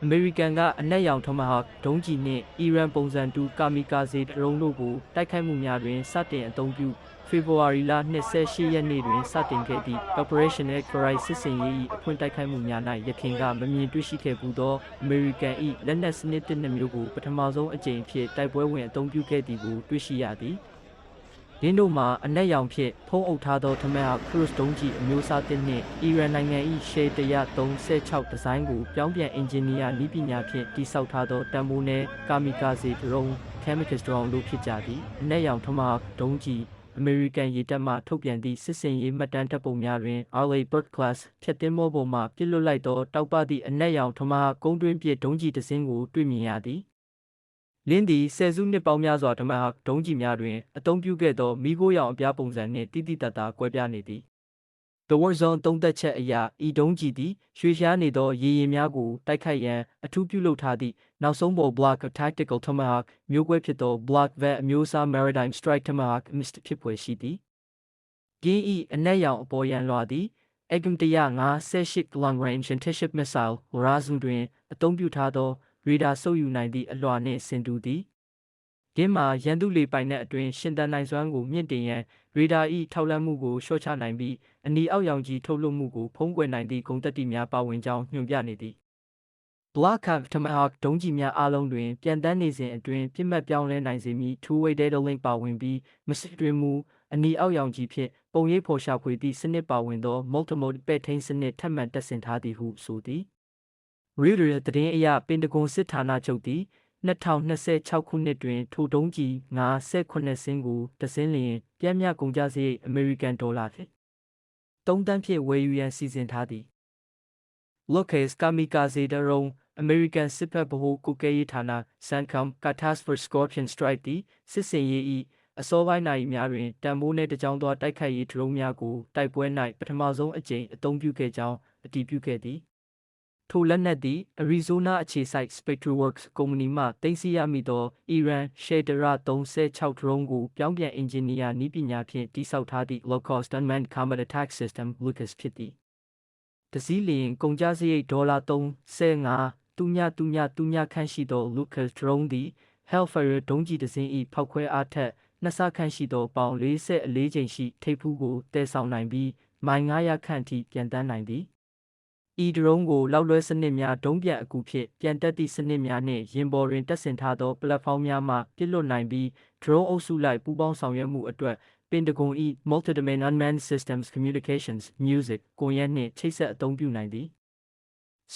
American ကအနက်ရောင် Tomahawk ဒုံးကျည်နှင့် Iran ပုံစံတူ Kamikaze ဒရုန်းတို့ကိုတိုက်ခိုက်မှုများတွင်စတင်အသုံးပြုဖေဖော်ဝါရီလ28ရက်နေ့တွင်စတင်ခဲ့သည့် Operational Cry စစ်ဆင်ရေး၏အဖွင့်တိုက်ခိုက်မှုများ၌ယခင်ကမမြင်တွေ့ရှိခဲ့ပူသော American ၏လက်နက်စနစ်တစ်နှမျိုးကိုပထမဆုံးအကြိမ်ဖြင့်တိုက်ပွဲဝင်အသုံးပြုခဲ့သည်ကိုတွေ့ရှိရသည်။ရင်းတို့မှာအနက်ရောင်ဖြင့်ဖုံးအုပ်ထားသော Tomahawk Cruise ဒုံးကျည်အမျိုးအစားတစ်နှင့် Iran နိုင်ငံ၏ Shale 136ဒီဇိုင်းကိုပြောင်းပြန်အင်ဂျင်နီယာနည်းပညာဖြင့်တည်ဆောက်ထားသောတန်ဖိုးနည်း Kamikaze ဒရုန်း Kamikaze drone တို့ဖြစ်ကြသည်။အနက်ရောင် Tomahawk ဒုံးကျည်အမေရိကန်ရေတပ်မှထုတ်ပြန်သည့်စစ်စင်ရေးမှတ်တမ်းဓာတ်ပုံများတွင် Arleigh Burke Class ဖြတ်သင်းမောပေါ်မှပစ်လွတ်လိုက်သောတောက်ပသည့်အနက်ရောင် Tomahawk ကုန်းတွင်းပစ်ဒုံးကျည်တစ်စင်းကိုတွေ့မြင်ရသည်။လင်းသည်ဆယ်စုနှစ်ပေါင်းများစွာ Tomahawk ဒုံးကျည်များတွင်အသုံးပြုခဲ့သောမီးခိုးရောင်အပြားပုံစံနှင့်တိတိတတ်သားကွဲပြားနေသည်။ The Warzone သုံးသပ်ချက်အရဤဒုံးကျည်သည်ရွှေရှားနေသောရေယာဉ်များကိုတိုက်ခိုက်ရန်အထူးပြုလုပ်ထားသည့်နောက်ဆုံးပေါ် Block of Tactical Tomahawk မျိုးကွဲဖြစ်သော Block V အမျိုးအစား Maritime Strike Tomahawk Missile ဖြစ်ဖွယ်ရှိသည်။ကင်း၏အနက်ရောင်အပေါ်ယံလွှာသည် AGM-158 Long Range Anti-Ship Missile Horizon တွင်အသုံးပြုထားသောရေဒါစုပ်ယူနိုင်သည့်အလွှာနှင့်ဆင်တူသည်။ကင်းမှာရန်သူလေပိုင်နက်အတွင်းရှင်သန်နိုင်စွမ်းကိုမြင့်တင်ရန်ရေဒါ၏ထောက်လှမ်းမှုကိုလျှော့ချနိုင်ပြီးအနီအောက်ရောင်ခြည်ထုတ်လွှတ်မှုကိုဖုံးကွယ်နိုင်သည့်ဂုဏ်သတ္တိများပါဝင်ကြောင်းညွှန်ပြနေသည်။ Block of Tomahawk ဒုံးကျည်များအားလုံးတွင်ပြန်တန်းနေစဉ်အတွင်းပြစ်မှတ်ပြောင်းလဲနိုင်စေမည့် Two-way data link ပါဝင်ပြီးမစစ်တွင်မူအနီအောက်ရောင်ခြည်ဖြင့်ပုံရိပ်ဖော်ရှာဖွေသည့်စနစ်ပါဝင်သော Multimode ပဲ့ထိန်းစနစ်ထပ်မံတပ်ဆင်ထားသည်ဟုဆိုသည်။ Reuters သတင်းအရပင်တဂွန်စစ်ဌာနချုပ်သည်2026ခုနှစ်တွင်ထိုဒုံးကျည်58စင်းကိုတစ်စင်းလျင်ပြင်းပြကုန်ကျစရိတ်အမေရိကန်ဒေါ်လာ3သန်းဖြင့်ဝယ်ယူရန်စီစဉ်ထားသည်။ Lockheed Kamikaze drone အမေရိကန်စစ်ဘက်ဗဟိုကွပ်ကဲရေးဌာန CENTCOMက Task Force Scorpion Strike သည်စစ်စင်ရေး၏အစောပိုင်းနာရီများတွင်တန်ဖိုးနှင့်တကြောင်သောတိုက်ခိုက်ရေးဒရုန်းများကိုတိုက်ပွဲ၌ပထမဆုံးအကြိမ်အသုံးပြုခဲ့ကြောင်းအတည်ပြုခဲ့သည်။ထိုလက်နက်သည် Arizona အခြေစိုက် SpectreWorks ကုမ္ပဏီမှသိမ်းဆည်းရမိသော Iran Shale 136ဒရုန်းကိုပြောင်းပြန်အင်ဂျင်နီယာနည်းပညာဖြင့်တည်ဆောက်ထားသည့် Low-Cost Unmanned Combat Attack System LUCAS ဖြစ်သည်။တစ်စီးလျင်ကုန်ကျစရိတ်$35,000ခန့်ရှိသော LUCAS drone သည် Hellfire ဒုံးကျည်တစ်စင်း၏ဖောက်ခွဲအားထက်2ဆခန့်ရှိသောပေါင်44ကြိမ်ရှိထိပ်ဖူးကိုတည်ဆောင်နိုင်ပြီးမိုင်900ခန့်အထိပြန်တန်းနိုင်သည်။ဤဒရုန်းကိုလောက်လွဲစနစ်များဒုံးပြန်အကူဖြင့်ပြန်တက်သည့်စနစ်များနှင့်ရင်ပေါ်တွင်တပ်ဆင်ထားသောပလက်ဖောင်းများမှပစ်လွတ်နိုင်ပြီးဒရုန်းအုပ်စုလိုက်ပူးပေါင်းဆောင်ရွက်မှုအတွက်ပင်တဂွန်၏ Multi-Domain Unmanned Systems Communications Music ကွန်ရက်နှင့်ချိတ်ဆက်အသုံးပြုနိုင်သည်။